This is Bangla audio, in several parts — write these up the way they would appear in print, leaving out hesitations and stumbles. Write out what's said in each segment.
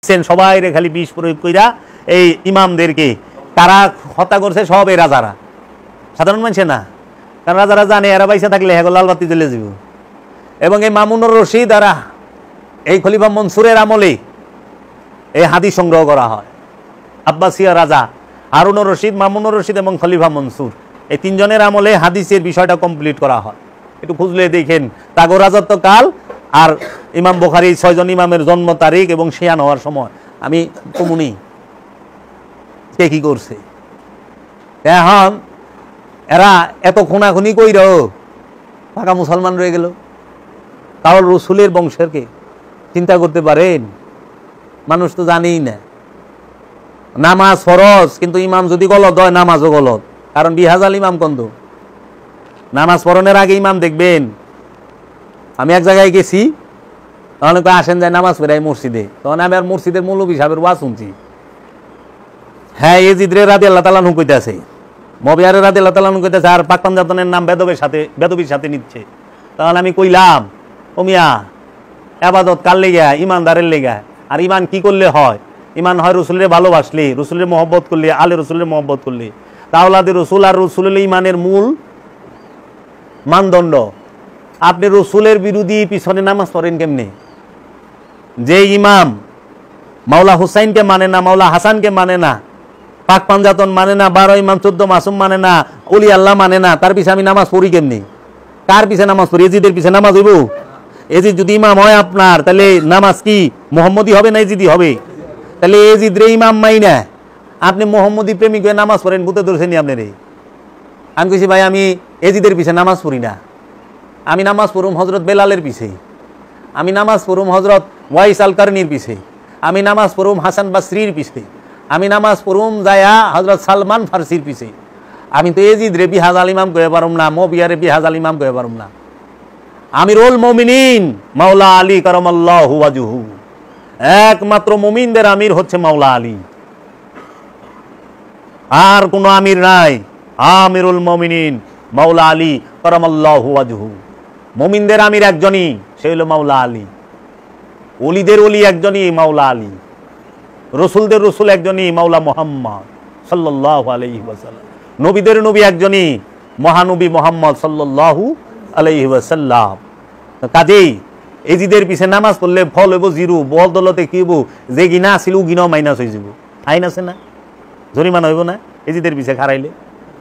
দেখছেন সবাই রে খালি বিষ প্রয়োগ কইরা এই ইমামদেরকে কারা হত্যা করছে, সব এই রাজারা, সাধারণ মানুষে না। কারণ রাজারা জানে এরা পয়সা থাকলে হ্যাঁ লাল বাতি জ্বলে যাব। এবং এই মামুনুর রশিদ এরা এই খলিফা মনসুরের আমলে এই হাদিস সংগ্রহ করা হয়। আব্বাসিয়া রাজা হারুনুর রশিদ, মামুনুর রশিদ এবং খলিফা মনসুর এই তিনজনের আমলে হাদিসের বিষয়টা কমপ্লিট করা হয়। একটু খুঁজলে দেখেন তাগো রাজত্বকাল আর ইমাম বুখারী 6 জন ইমামের জন্ম তারিখ এবং শিয়ান হওয়ার সময় আমি কমুনি কে কি করছে। এখন এরা এত খুনাখুনি কইর পাকা মুসলমান রয়ে গেল, তাহলে রসুলের বংশের কে চিন্তা করতে পারেন? মানুষ তো জানেই না নামাজ ফরজ, কিন্তু ইমাম যদি গলত হয় নামাজও গলত। কারণ বিহাজাল ইমাম কন্দ নামাজ পড়নের আগে ইমাম দেখবেন। আমি এক জায়গায় গেছি, তখন আসেন যায় নামাজ পড়াই মসজিদে, তখন আমি আর মসজিদের মৌলভী সাহেবের ওয়াজ শুনছি। হ্যাঁ এজিদরে রাদিয়াল্লাহু তাআলা আনহু কইতাছে, মুয়াবিয়া রাদিয়াল্লাহু তাআলা আনহু কইতাছে, আর পাক পাঞ্জাতনের নাম বেদবির সাথে নিচ্ছে। তখন আমি কইলাম ও মিয়া ইবাদত কার লেগা? ইমানদারের লেগা। আর ইমান কি করলে হয়? ইমান হয় রসুলের ভালোবাসলে, রসুলের মহব্বত করলে, আলে রসুলের মহব্বত করলে। তাওলাদে রসুল আর রসুলের ইমানের মূল মানদণ্ড। আপনি রসুলের বিরোধী পিছনে নামাজ পড়েন কেমনে? যে ইমাম মাওলা হুসাইনকে মানে না, মাওলা হাসানকে মানে না, পাক পাঞ্জাতন মানে না, 12 ইমাম 14 মাসুম মানে না, ওলি আল্লাহ মানে না, তার পিছে আমি নামাজ পড়ি কেমনি? কার পিছে নামাজ পড়ি? এজিদের পিছে নামাজ হইব? এজিদ যদি ইমাম হয় আপনার, তাহলে নামাজ কি মোহাম্মদী হবে না এজিদি হবে? তাহলে এজিদ রে ইমাম মাই না, আপনি মোহাম্মদী প্রেমিক হয়ে নামাজ পড়েন, ভূতে ধরছেন আপনার। আমি কইছি ভাই আমি এজিদের পিছে নামাজ পড়ি না, আমি নামাজ পড়ুম হজরত বেলালের পিছে, আমি নামাজ পড়ুম হজরত ওয়াইস আল কারনির পিছে, আমি নামাজ পড়ুম হাসান বাসরির পিছে, আমি নামাজ পড়ুম যায়া হজরত সালমান ফার্সির পিছে। আমি তো এজিদ রে বিহাজাল ইমাম কয়ে পারুম না, মুয়াবিয়া রে বিহাজাল ইমাম কয়ে পারুম না। আমিরুল মুমিনিন মাওলা আলী কারামাল্লাহু ওয়াজহু, একমাত্র মুমিনদের আমির হচ্ছে মাওলা আলী, আর কোন আমির নাই। আমিরুল মুমিনিন মাওলা আলী কারামাল্লাহু ওয়াজহু, মুমিনদের আমির একজনই, সে হলো মাওলা আলী। ওলিদের ওলি একজনই মাওলা আলী, রসুলদের রসুল একজনই মাওলা মুহাম্মদ সাল্লাল্লাহু আলাইহি ওয়াসাল্লাম, নবীদের নবী একজনই মহানবী মুহাম্মদ সাল্লাল্লাহু আলাইহি ওয়াসাল্লাম। কাজেই এজিদের পিছে নামাজ পড়লে ফল হইব জিরো, বদলতে কি হইব? যে গিনা আছিল গিনাও মাইনাস হয়ে যাব। আইন আছে না, জরিমানা হইব না এজিদের পিছে খারাইলে?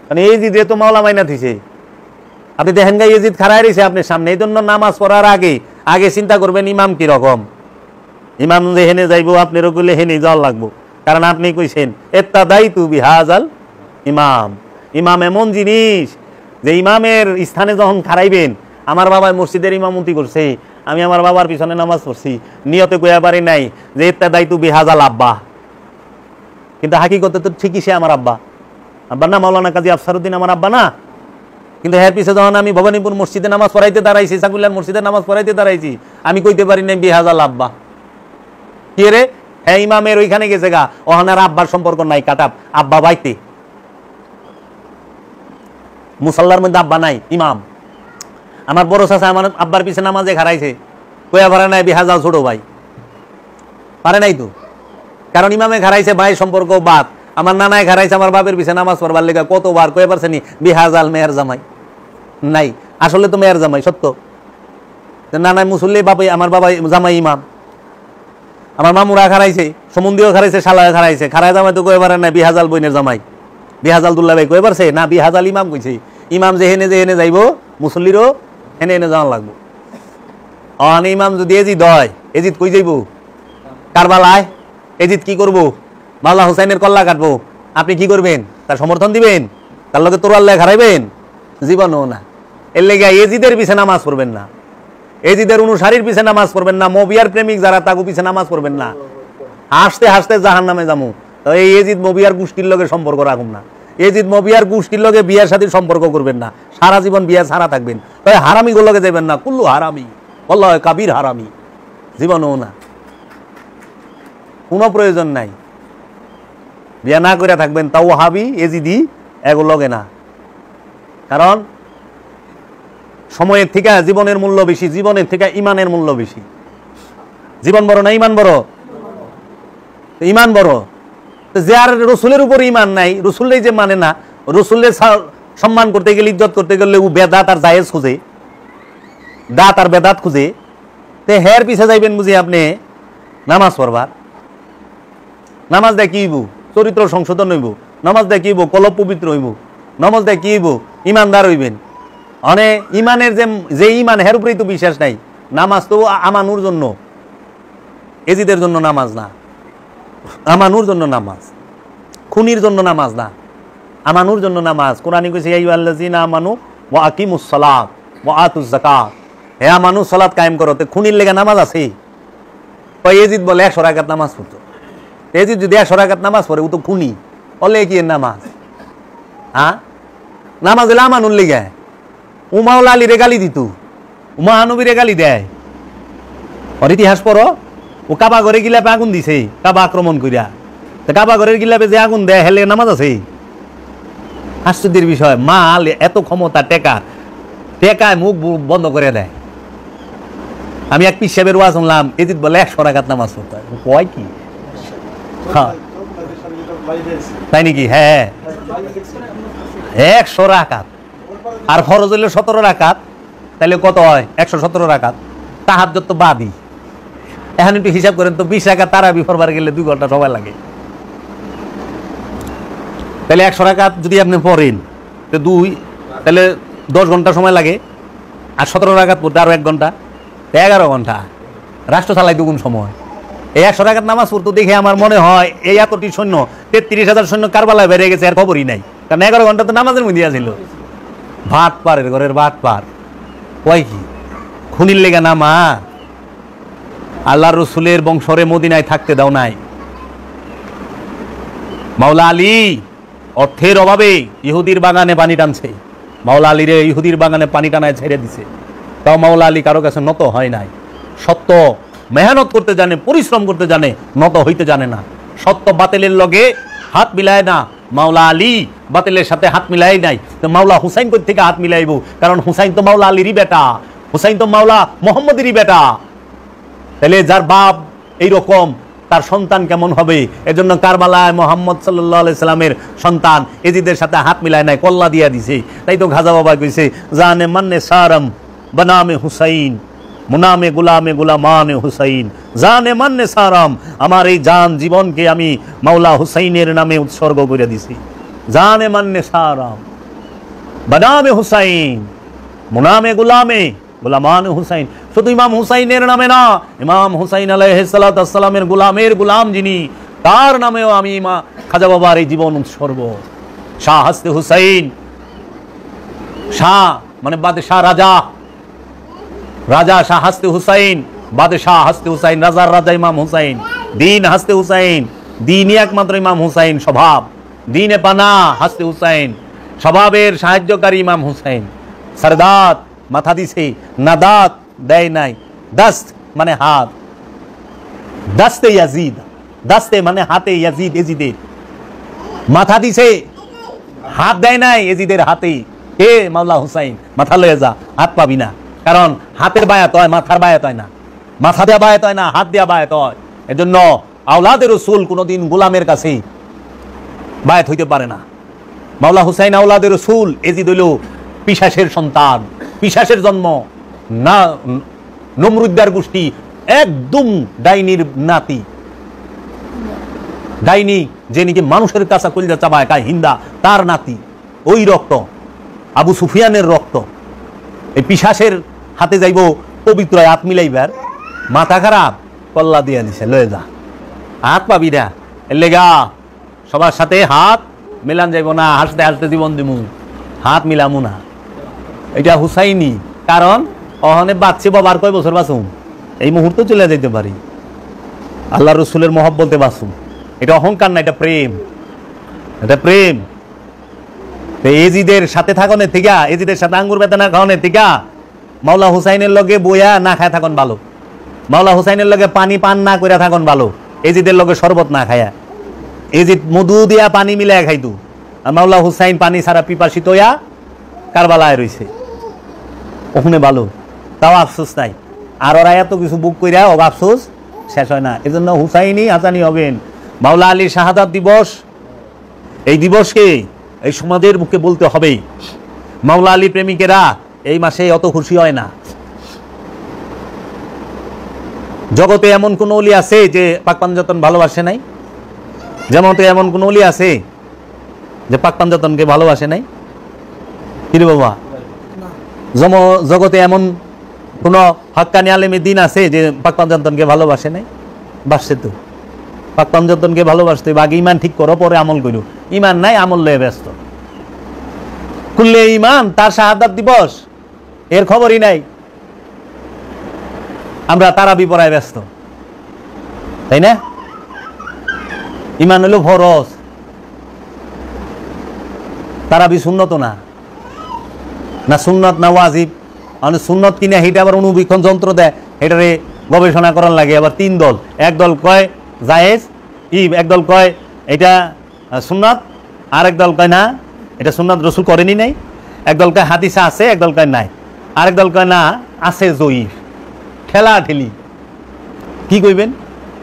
মানে এজিদে তো মাওলা মাইনা থইছে। আপনি দেখেন গাই এজিদ খারাই রয়েছে আপনার সামনে, এই জন্য নামাজ পড়ার আগে চিন্তা করবেন ইমাম কি রকম। ইমাম যে হেনে যাইব আপনারও কইলে হেনে যাওয়া লাগবো, কারণ আপনি কইছেন ইত্তাদাইতু বিহাজাল ইমাম। ইমাম এমন জিনিস যে ইমামের স্থানে যখন খারাইবেন, আমার বাবা মসজিদের ইমামতি করছে, আমি আমার বাবার পিছনে নামাজ পড়ছি, নিয়তে কইয়া পারি নাই যে ইত্তাদাইতু বিহাজাল আব্বা, কিন্তু হাকিকতে তো ঠিকই সে আমার আব্বা। আব্বা না মাওলানা কাজী আফসারউদ্দিন আমার আব্বা না, কিন্তু এর পিছে যখন আমি ভবানীপুর মসজিদে নামাজ পড়াইতে দাঁড়াইছি, সাকুল্লার মসজিদে নামাজ পড়াইতে দাঁড়াইছি, আমি কইতে পারি নাই বিহাজাল আব্বা। কি রে? হ্যাঁ ইমামের ওইখানে গেছে গা, ওখানে আব্বার সম্পর্ক নাই, কাটাপ আব্বা বাইতে, মুসাল্লার মধ্যে আব্বা নাই। ইমাম আমার বড় চাচা আমার আব্বার পিছে নামাজে খারাইছে, কইয়া পারে নাই বিহাজাল ছোট ভাই, পারে নাই তো, কারণ ইমামে খারাইছে ভাই সম্পর্ক বাদ। আমার নানায় খারাইছে আমার বাপের পিছে নামাজ পড়বার লেগে, কতবার কয়ে পারছে নি বিহাজাল মেয়ের জামাই নাই? আসলে তো মেয়ের জামাই সত্য, নানায় মুসল্লি, বাবাই আমার বাবা জামাই ইমাম। আমার মামুরা খারাইছে, সমুন্দিও খারাইছে, শালায় খারাইছে, খারাই জামাই তো কয়ে পারে না বিহাজাল বইনের জামাই, বিহাজাল দুল্লা ভাই কয়ে পারছে না, বিহাজাল ইমাম কইছে। ইমাম যে হেনে যাইব, মুসল্লিরও হেনে যাওয়া লাগবো। অন ইমাম যদি এজিদ হয়, এজিদ কই যাইব? কারবালায়। এজিদ কি করবো? মাওলা হুসাইনের কল্লা কাটবো। আপনি কি করবেন? তার সমর্থন দিবেন? তার লগে তোর আল্লাহ খারাইবেন? জীবনও না। এর লেগে এজিদের পিছে নামাজ পড়বেন না, এজিদের অনুসারীর পিছে নামাজ পড়বেন না, মুয়াবিয়ার প্রেমিক যারা তাগো পিছে নামাজ পড়বেন না। হাসতে হাসতে জাহান্নামে যামু। তো এই এজিদ মুয়াবিয়ার গোষ্ঠীর লগে সম্পর্ক রাখুন না, এজিদ মুয়াবিয়ার গোষ্ঠীর লগে বিয়ার সাথে সম্পর্ক করবেন না, সারা জীবন বিয়া ছাড়া থাকবেন। তাই হারামি গুলোকে যাবেন না, কুল্লু হারামি আল্লাহ কাবির হারামি, জীবনও না, কোনো প্রয়োজন নাই। বিয়া না করে থাকবেন, তাও হাবি এজিদি এগুলোকে না, কারণ সময়ের থেকে জীবনের মূল্য বেশি, জীবনের থেকে ইমানের মূল্য বেশি। জীবন বড় না ইমান বড়? ইমান বড়। তো যে আর রসুলের উপর ইমান নাই, রসুলের যে মানে না, রসুলের সম্মান করতে গেলে, ইজ্জত করতে গেলে ও বেদাত আর জায়েজ খুঁজে, দাঁত আর বেদাত খুঁজে, তে হের পিছে যাইবেন বুঝি আপনি নামাজ পড়বার? নামাজ দেয় কি হইব? চরিত্র সংশোধন হইব। নামাজ দেয় কি হইব? কলব পবিত্র হইব। নামাজ দেয় কি হইব? ইমানদার হইবেন। অনে ইমানের যে ইমান হের উপরেই তো বিশ্বাস নাই। নামাজ তো আমানুর জন্য, এজিদের জন্য নামাজ না, আমানুর জন্য নামাজ, খুনির জন্য নামাজ না, আমানুর জন্য নামাজ। কোরআনে কইছে ইয়া আইয়ুহাল্লাযীনা আমানু ওয়া আকিমুস সালাত ওয়া আতুজ যাকাত, হে আমানু সালাত কায়েম করো। তে খুনির লেগে নামাজ আছে? কই এজিদ বলে 100 রাকাত নামাজ পড়তো। এজিদ যদি 100 রাকাত নামাজ পড়ে ও তো খুনি, বলে কি নামাজ? হ্যাঁ, নামাজ হলে আমানুর লেগে। ও মাওলা আলীরে গালি দিত, ও মহানবীরে গালি দেয়। ওর ইতিহাস পড়ো। ও কাবা ঘরে গিলাপে আগুন দিছে, কাবা আক্রমণ করিয়া। কাবা ঘরের গিলাপে যে আগুন দেয় হেলে নামাজ আছে? আশ্চর্যের বিষয়, মাল এত ক্ষমতা, টেকায় মুখ বন্ধ করে দেয়। আমি এক পীর সাহেবের ওয়াজ শুনলাম, এজিদ বলে 100 রাকাত নামাজ পড়তে হয়। কয় কি? হ্যাঁ, তাই নাকি? হ্যাঁ, 100 রাকাত। আর ফরজ হইলে 17 রাকাত, তাহলে কত হয়? 117 রাকাত। তাহাজ্জুদ তো বাদই। এখন একটু হিসাব করেন তো, 20 রাকাত তারাবি পড়বার গেলে 2 ঘন্টা সময় লাগে। তাহলে 100 রাকাত যদি আপনি পড়েন তো 2, তাহলে 10 ঘন্টা সময় লাগে। আর 17 রাকাত পড়তে আরো 1 ঘন্টা, 11 ঘন্টা। রাষ্ট্র চালাই দুগুণ সময়। এই 100 রাকাত নামাজ পড়তে দেখে আমার মনে হয় এই এতটি সৈন্য, 33,000 সৈন্য কারবালায় বেড়ে গেছে, আর খবরই নাই। কারণ 11 ঘন্টা তো নামাজের মধ্যে আছিল। ভাত পারের ঘরের ভাত পার। কয় কি? খুনির লেগে নামা? আল্লাহ রসুলের বংশরে মদিনায় থাকতে দাও নাই। মাওলা আলী অর্থের অভাবে ইহুদির বাগানে পানি টানছে। মাওলা আলীরে ইহুদির বাগানে পানি টানায় ছেড়ে দিছে। তাও মাওলা আলী কারো কাছে নত হয় নাই। সত্য মেহনত করতে জানে, পরিশ্রম করতে জানে, নত হইতে জানে না। সত্য বাতিলের লগে হাত মিলায় না। মাওলা আলী বাতিলের সাথে হাত মিলাই নাই। তো মাওলা হুসাইন কই থেকে হাত মিলাইব? কারণ হুসাইন তো মাওলা আলীরই বেটা, হুসাইন তো মাওলা মোহাম্মদেরই বেটা। তাহলে যার বাপ এইরকম, তার সন্তান কেমন হবে? এজন্য কারবালায় মোহাম্মদ সাল্লাল্লাহু আলাইহি সাল্লামের সন্তান এজিদের সাথে হাত মিলায় নাই, কল্লা দিয়া দিছে। তাই তো খাজা বাবা কইছে, জানে মান্নে সারম বনামে হুসাইন, মুনামে গুলামে গুলামানে হুসাইন, জানে মান্নে সারাম, আমার এই জান জীবনকে আমি মাওলা হুসাইনের নামে উৎসর্গ করে দিছি। জানে মান্নে সারাম বনামে হুসাইন, মুনামে গুলামে গুলামানে হুসাইন। শুধু ইমাম হুসাইনের নামে না, ইমাম হুসাইন আলাইহিস সালাতু ওয়াস সালামের গোলামের গোলাম যিনি, তার নামেও আমি খাজা বাবার এই জীবন উৎসর্গ। শাহ হাসতে হুসাইন, শাহ মানে বাদশাহ, রাজা, রাজা শাহ হাসতে হুসাইন, বাদশাহ হাসতে হুসাইন, রাজার রাজা ইমাম হুসাইন, দিন হাসতে হুসাইন, দিনই একমাত্র ইমাম হুসাইন, স্বভাব দিনে পানা হাসতে হুসাইন, স্বভাবের সাহায্যকারী ইমাম হুসাইন। সরদাত মাথা দিছে, নাদাত দেয় নাই। দস্ত মানে হাত, দস্তে ইয়াজিদ, দস্তে মানে হাতে ইয়াজিদ, এজিদের মাথা দিছে, হাত দেয় নাই এজিদের হাতে। হে মাওলা হুসাইন, মাথা লয়ে যা, হাত পাবি না। কারণ হাতের বায়াত হয়, মাথার বায়াত হয় না। মাথা দেওয়া বায়াত হয় না, হাত দেওয়া বায়াত হয়। এজন্য আওলাদে রসুল কোনোদিন গোলামের কাছে বায়াত হইতে পারে না। মাওলা হুসাইন আওলাদে রসুল, এজিদ হইল পিশাচের সন্তান, পিশাচের জন্ম, না নমরুদ্দার গোষ্ঠী, একদম ডাইনির নাতি। ডাইনি যে নাকি মানুষের কাছে কলিজা চাবায় খায়, হিন্দা, তার নাতি। ওই রক্ত আবু সুফিয়ানের রক্ত। এই পিশাচের হাতে যাইব পবিত্র হাত মিলাইবার, মাথা খারাপ, কল্লা দিয়া দিছে, লয়ে যা, হাত পাবি না। এর লেগা সবার সাথে হাত মিলান যাইব না, হাসতে হাসতে জীবন দিমু, হাত মিলামু না। এটা হুসাইনি। কারণ অহনে বাচ্চে বাবার কয় বছর বাঁচুম, এই মুহূর্তে চলে যেতে পারি, আল্লাহ রসুলের মহব্বতে বাঁচুম। এটা অহংকার না, এটা প্রেম, এটা প্রেম। এজিদের সাথে থাকনের থেকে, এজিদের সাথে আঙ্গুর বেতা না খাওয়ানের থেকে মাওলা হুসাইনের লগে বইয়া না খায় থাকুন ভালো। মাওলা হুসাইনের লগে পানি পান না করে থাকুন ভালো। এজিদের লগে শরবত না খায়া, এজিদ মধু দিয়া পানি মিলাইয়া খাইতু, আর মাওলা হুসাইন পানি ছাড়া পিপাসিত হইয়া কারবালায় রইছে, ওখানে ভালো। তাও আফসোস নাই। আর ওরা এত কিছু বুক কইরা ও আফসোস শেষ হয় না। এজন্য হুসাইনি হাসানি হবেন, মাওলা আলীর শাহাদাত দিবস, এই দিবসকে এই সমাজের মুখে বলতে হবে। মাওলা আলী প্রেমিকেরা এই মাসে অত খুশি হয় না। জগতে এমন কোন ওলি আছে যে পাক পাঞ্জাতন ভালোবাসে নাই? যেমন এমন কোন ওলি আছে যে পাক পাঞ্জাতনকে ভালোবাসে নাই? কিরে বাবা, জগতে এমন কোন হক্কানি আলেমের দিন আছে যে পাক পাঞ্জাতনকে ভালোবাসে নাই? বাসছে তো। পাক পাঞ্জাতনকে ভালোবাসতে আগে ইমান ঠিক করো, পরে আমল করো। ইমান নাই, আমল লয়ে ব্যস্ত। কুল্লে ইমান, তার শাহাদাত দিবস এর খবরই নাই। আমরা তারাবি পড়ায় ব্যস্ত, তাই না? ইমান হলো ফরজ, তারাবি সুন্নত না, না সুন্নত না ওয়াজিব। মানে সুন্নত কিনা সেটা আবার অনুবীক্ষণ যন্ত্র দেয়, এটারে গবেষণা করার লাগে। আবার তিন দল, একদল কয় জায়েজ, একদল কয় এটা সুন্নত, আর একদল কয় না এটা সুন্নত, রসুল করেনি নাই। একদল কয় হাদিসে আছে, একদল কয় নাই, আরেক দল কয় না আছে জয়ীফ। ঠেলা ঠেলি কি কইবেন?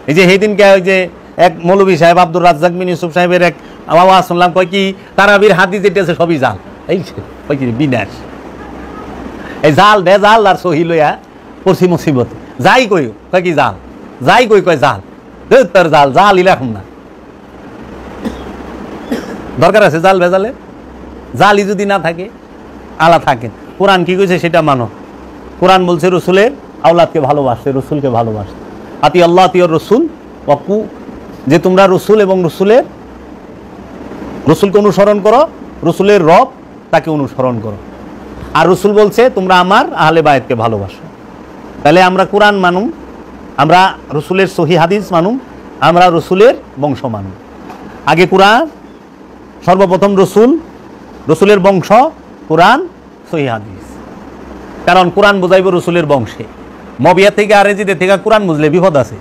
এই যে সেইদিনকে ওই যে এক মৌলভী সাহেব আব্দুর রাজ্জাক বিন ইউসুফ সাহেবের এক আওয়াজ শুনলাম, কয় কি তারাবির হাদিস যেটা আছে সবই জাল। এই কয় কি বিনাশ, এই জাল বেজাল আর সহি লইয়া পড়ছি মুসিবত। যাই কই কয় কি জাল, যাই কই কয় জাল, তার জাল জাল ইলাম না। দরকার আছে জাল ভেজালে? জালই যদি না থাকে, আলা থাকে। কোরআন কি কইছে সেটা মানো। কোরআন বলছে রসুলের আওলাদকে ভালোবাসতে, রসুলকে ভালোবাসতে। আতি আল্লাহ আতিয়র রসুল ওয়াকু, যে তোমরা রসুল এবং রসুলকে অনুসরণ করো, রসুলের রব তাকে অনুসরণ করো। আর রসুল বলছে তোমরা আমার আহলে বায়তকে ভালোবাসো। তাহলে আমরা কোরআন মানুম, আমরা রসুলের সহি হাদিস মানুম, আমরা রসুলের বংশ মানুম। আগে কোরআন, সর্বপ্রথম রসুলের বংশ, কোরআন, সহি হাদিস। কারণ কোরআন বোঝাইব রসুলের বংশে। মবিয়া থেকে আরেজিদের থেকে কোরআন বুঝলে বিপদ আছে।